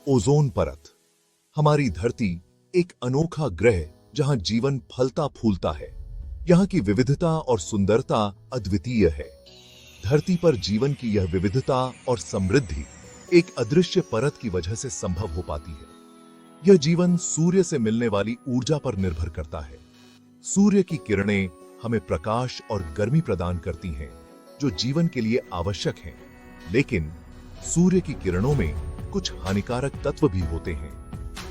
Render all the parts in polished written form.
Ozone परत। हमारी धरती एक अनोखा ग्रह जहां जीवन फलता फूलता है। यहाँ की विविधता और सुंदरता अद्वितीय है। धरती पर जीवन की यह विविधता और समृद्धि एक अदृश्य परत की वजह से संभव हो पाती है। यह जीवन सूर्य से मिलने वाली ऊर्जा पर निर्भर करता है। सूर्य की किरणें हमें प्रकाश और गर्मी प्रदान करती हैं, जो जीवन के लिए आवश्यक हैं। लेकिन सूर्य की किरणों में कुछ हानिकारक तत्व भी होते हैं।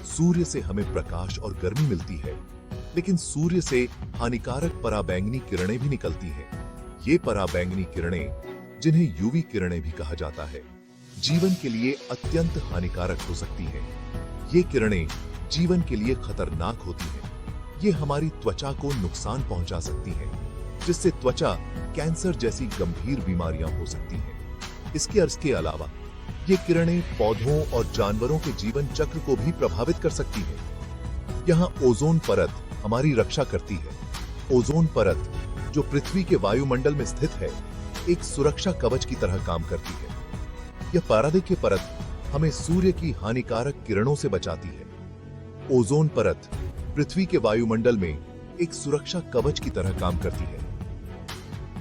सूर्य से हमें प्रकाश और गर्मी मिलती है, लेकिन सूर्य से हानिकारक पराबैंगनी किरणें भी निकलती हैं। ये पराबैंगनी किरणें, जिन्हें यूवी किरणें भी कहा जाता है, जीवन के लिए अत्यंत हानिकारक हो सकती हैं। ये किरणें जीवन के लिए खतरनाक होती हैं। ये हमारी त्वचा को नुकसान पहुंचा सकती हैं, जिससे त्वचा कैंसर जैसी गंभीर बीमारियां हो सकती हैं। इसके अलावा ये किरणें पौधों और जानवरों के जीवन चक्र को भी प्रभावित कर सकती हैं। यहाँ ओजोन परत हमारी रक्षा करती है। ओजोन परत, जो पृथ्वी के वायुमंडल में स्थित है, एक सुरक्षा कवच की तरह काम करती है। यह पारदर्शी परत हमें सूर्य की हानिकारक किरणों से बचाती है। ओजोन परत पृथ्वी के वायुमंडल में एक सुरक्षा कवच की तरह काम करती है।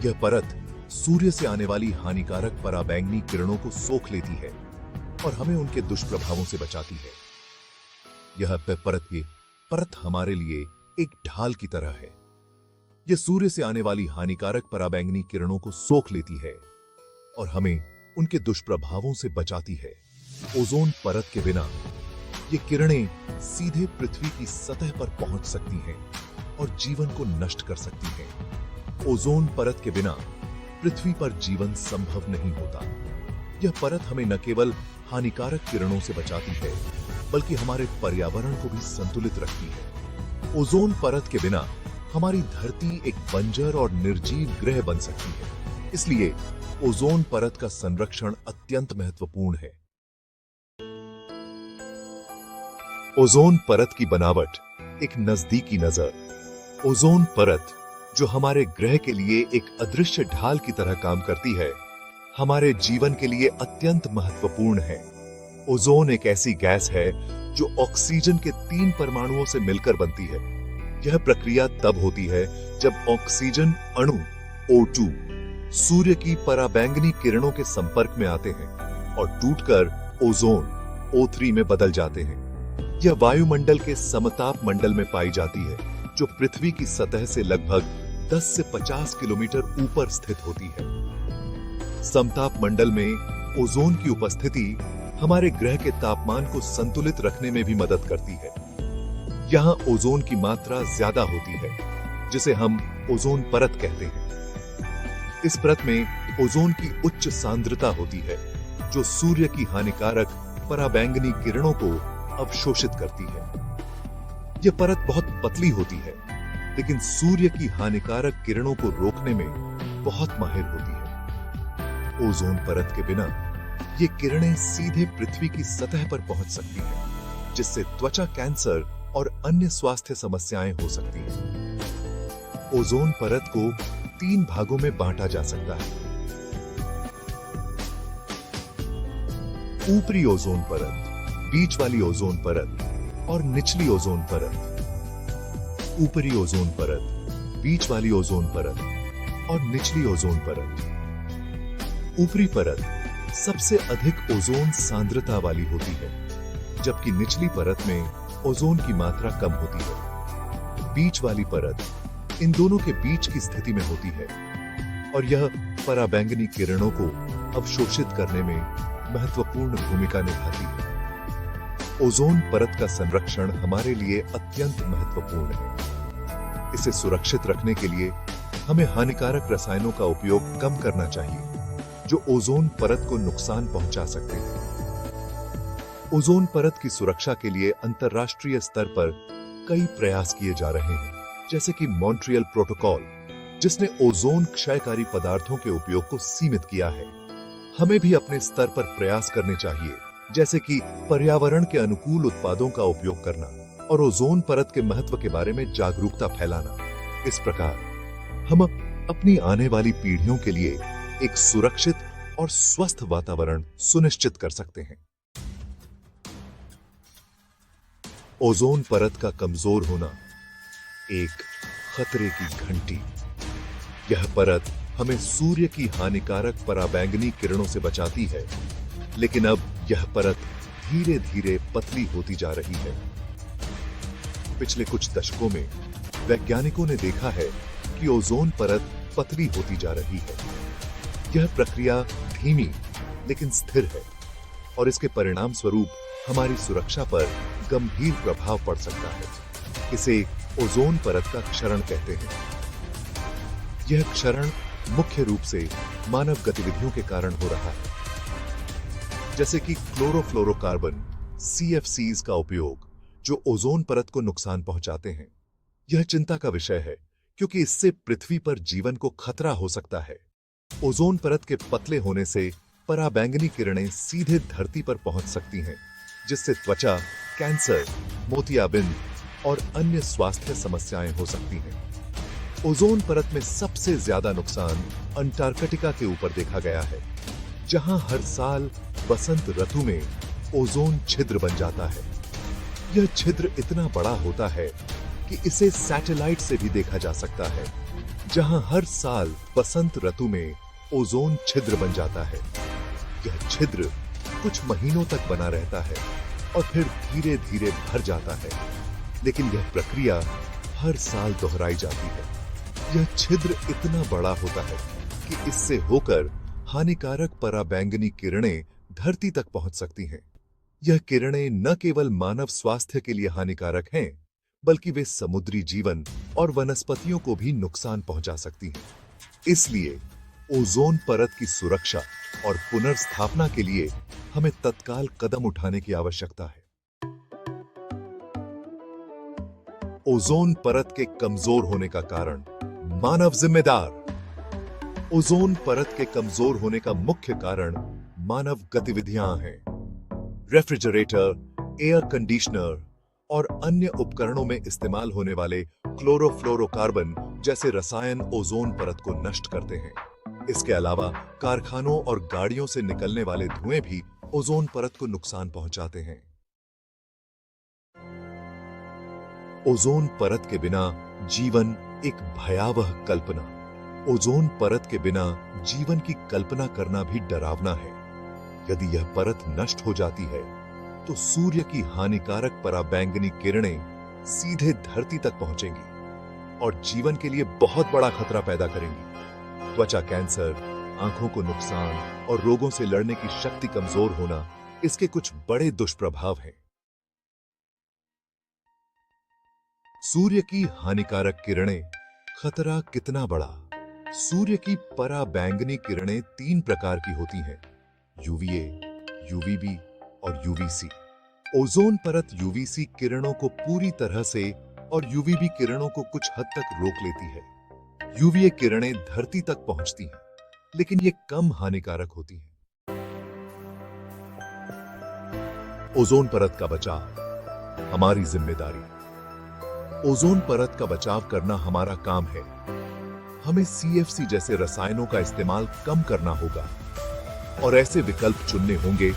यह परत सूर्य से आने वाली हानिकारक पराबैंगनी किरणों को सोख लेती है और हमें उनके दुष्प्रभावों से बचाती है। यह परत हमारे लिए एक ढाल की तरह है। यह सूर्य से आने वाली हानिकारक पराबैंगनी किरणों को सोख लेती है और हमें उनके दुष्प्रभावों से बचाती है। ओजोन परत के बिना ये किरणें सीधे पृथ्वी की सतह पर पहुंच सकती हैं और जीवन को नष्ट कर सकती हैं। ओजोन परत के बिना पृथ्वी पर जीवन संभव नहीं होता। यह परत हमें न केवल हानिकारक किरणों से बचाती है, बल्कि हमारे पर्यावरण को भी संतुलित रखती है। ओजोन परत के बिना हमारी धरती एक बंजर और निर्जीव ग्रह बन सकती है। इसलिए ओजोन परत का संरक्षण अत्यंत महत्वपूर्ण है। ओजोन परत की बनावट, एक नजदीकी नजर। ओजोन परत, जो हमारे ग्रह के लिए एक अदृश्य ढाल की तरह काम करती है, हमारे जीवन के लिए अत्यंत महत्वपूर्ण है। ओजोन एक ऐसी गैस है जो ऑक्सीजन के 3 परमाणुओं से मिलकर बनती है। यह प्रक्रिया तब होती है जब ऑक्सीजन अणु O2 सूर्य की पराबैंगनी किरणों के संपर्क में आते हैं और टूटकर ओजोन O3 में बदल जाते हैं। यह वायुमंडल के समताप मंडल में पाई जाती है, जो पृथ्वी की सतह से लगभग 10 से 50 किलोमीटर ऊपर स्थित होती है। समताप मंडल में ओजोन की उपस्थिति हमारे ग्रह के तापमान को संतुलित रखने में भी मदद करती है। यहाँ ओजोन की मात्रा ज्यादा होती है, जिसे हम ओजोन परत कहते हैं। इस परत में ओजोन की उच्च सांद्रता होती है, जो सूर्य की हानिकारक पराबैंगनी किरणों को अवशोषित करती है। यह परत बहुत पतली होती है, लेकिन सूर्य की हानिकारक किरणों को रोकने में बहुत माहिर होती है। ओजोन परत के बिना ये किरणें सीधे पृथ्वी की सतह पर पहुंच सकती हैं, जिससे त्वचा कैंसर और अन्य स्वास्थ्य समस्याएं हो सकती हैं। ओजोन परत को 3 भागों में बांटा जा सकता है। ऊपरी ओजोन परत, बीच वाली ओजोन परत और निचली ओजोन परत। ऊपरी ओजोन परत, बीच वाली ओजोन परत और निचली ओजोन परत। ऊपरी परत सबसे अधिक ओजोन सांद्रता वाली होती है, जबकि निचली परत में ओजोन की मात्रा कम होती है। बीच वाली परत इन दोनों के बीच की स्थिति में होती है और यह पराबैंगनी किरणों को अवशोषित करने में महत्वपूर्ण भूमिका निभाती है। ओजोन परत का संरक्षण हमारे लिए अत्यंत महत्वपूर्ण है। इसे सुरक्षित रखने के लिए हमें हानिकारक रसायनों का उपयोग कम करना चाहिए, जो ओजोन परत को नुकसान पहुंचा सकते हैं। ओजोन परत की सुरक्षा के लिए अंतर्राष्ट्रीय स्तर पर कई प्रयास किए जा रहे हैं, जैसे कि मॉन्ट्रियल प्रोटोकॉल, जिसने ओजोन क्षयकारी पदार्थों के उपयोग को सीमित किया है। हमें भी अपने स्तर पर प्रयास करने चाहिए, जैसे कि पर्यावरण के अनुकूल उत्पादों का उपयोग करना और ओजोन परत के महत्व के बारे में जागरूकता फैलाना। इस प्रकार हम अपनी आने वाली पीढ़ियों के लिए एक सुरक्षित और स्वस्थ वातावरण सुनिश्चित कर सकते हैं। ओजोन परत का कमजोर होना एक खतरे की घंटी। यह परत हमें सूर्य की हानिकारक पराबैंगनी किरणों से बचाती है, लेकिन अब यह परत धीरे धीरे पतली होती जा रही है। पिछले कुछ दशकों में वैज्ञानिकों ने देखा है कि ओजोन परत पतली होती जा रही है। यह प्रक्रिया धीमी लेकिन स्थिर है और इसके परिणाम स्वरूप हमारी सुरक्षा पर गंभीर प्रभाव पड़ सकता है। इसे ओजोन परत का क्षरण कहते हैं। यह क्षरण मुख्य रूप से मानव गतिविधियों के कारण हो रहा है, जैसे कि क्लोरोफ्लोरोकार्बन CFCs का उपयोग, जो ओजोन परत को नुकसान पहुंचाते हैं। यह चिंता का विषय है क्योंकि इससे पृथ्वी पर जीवन को खतरा हो सकता है। ओजोन परत के पतले होने से पराबैंगनी किरणें सीधे धरती पर पहुंच सकती हैं, जिससे त्वचा, कैंसर, मोतियाबिंद और अन्य स्वास्थ्य समस्याएं हो सकती हैं। ओजोन परत में सबसे ज्यादा नुकसान अंटार्कटिका के ऊपर देखा गया है, जहां हर साल बसंत ऋतु में ओजोन छिद्र बन जाता है। यह छिद्र इतना बड़ा होता है कि इसे सैटेलाइट से भी देखा जा सकता है, जहां हर साल बसंत ऋतु में ओजोन छिद्र बन जाता है। यह छिद्र कुछ महीनों तक बना रहता है और फिर धीरे धीरे भर जाता है, लेकिन यह प्रक्रिया हर साल दोहराई जाती है। यह छिद्र इतना बड़ा होता है कि इससे होकर हानिकारक पराबैंगनी किरणें धरती तक पहुंच सकती हैं। यह किरणें न केवल मानव स्वास्थ्य के लिए हानिकारक हैं, बल्कि वे समुद्री जीवन और वनस्पतियों को भी नुकसान पहुंचा सकती हैं। इसलिए ओजोन परत की सुरक्षा और पुनर्स्थापना के लिए हमें तत्काल कदम उठाने की आवश्यकता है। ओजोन परत के कमजोर होने का कारण मानव जिम्मेदार। ओजोन परत के कमजोर होने का मुख्य कारण मानव गतिविधियां हैं। रेफ्रिजरेटर, एयर कंडीशनर और अन्य उपकरणों में इस्तेमाल होने वाले क्लोरोफ्लोरोकार्बन जैसे रसायन ओजोन परत को नष्ट करते हैं। इसके अलावा कारखानों और गाड़ियों से निकलने वाले धुएं भी ओजोन परत को नुकसान पहुंचाते हैं। ओजोन परत के बिना जीवन एक भयावह कल्पना। ओजोन परत के बिना जीवन की कल्पना करना भी डरावना है। यदि यह परत नष्ट हो जाती है तो सूर्य की हानिकारक पराबैंगनी किरणें सीधे धरती तक पहुंचेंगी और जीवन के लिए बहुत बड़ा खतरा पैदा करेंगी। त्वचा कैंसर, आंखों को नुकसान और रोगों से लड़ने की शक्ति कमजोर होना इसके कुछ बड़े दुष्प्रभाव हैं। सूर्य की हानिकारक किरणें खतरा कितना बड़ा। सूर्य की पराबैंगनी किरणें 3 प्रकार की होती हैं: UVA, UVB और UVC। ओजोन परत UVC किरणों को पूरी तरह से और UVB किरणों को कुछ हद तक रोक लेती है। UVA किरणें धरती तक पहुंचती हैं, लेकिन ये कम हानिकारक होती हैं। ओजोन परत का बचाव हमारी जिम्मेदारी। ओजोन परत का बचाव करना हमारा काम है। हमें CFC जैसे रसायनों का इस्तेमाल कम करना होगा और ऐसे विकल्प चुनने होंगे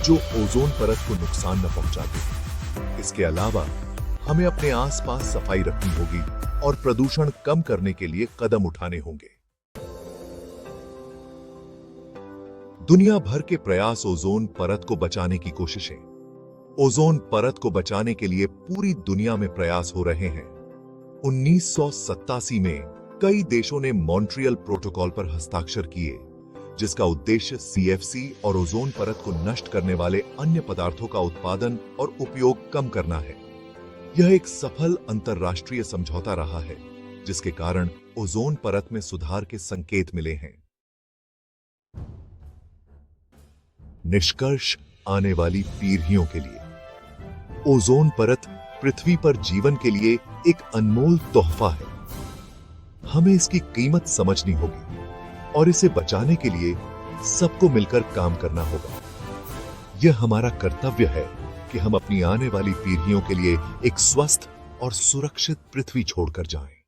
जो ओजोन परत को नुकसान न पहुंचाते। इसके अलावा हमें अपने आसपास सफाई रखनी होगी और प्रदूषण कम करने के लिए कदम उठाने होंगे। दुनिया भर के प्रयास ओजोन परत को बचाने की कोशिशें। ओजोन परत को बचाने के लिए पूरी दुनिया में प्रयास हो रहे हैं। 1987 में कई देशों ने मॉन्ट्रियल प्रोटोकॉल पर हस्ताक्षर किए, जिसका उद्देश्य CFC और ओजोन परत को नष्ट करने वाले अन्य पदार्थों का उत्पादन और उपयोग कम करना है। यह एक सफल अंतरराष्ट्रीय समझौता रहा है, जिसके कारण ओजोन परत में सुधार के संकेत मिले हैं। निष्कर्ष आने वाली पीढ़ियों के लिए। ओजोन परत पृथ्वी पर जीवन के लिए एक अनमोल तोहफा है। हमें इसकी कीमत समझनी होगी और इसे बचाने के लिए सबको मिलकर काम करना होगा। यह हमारा कर्तव्य है कि हम अपनी आने वाली पीढ़ियों के लिए एक स्वस्थ और सुरक्षित पृथ्वी छोड़कर जाएं।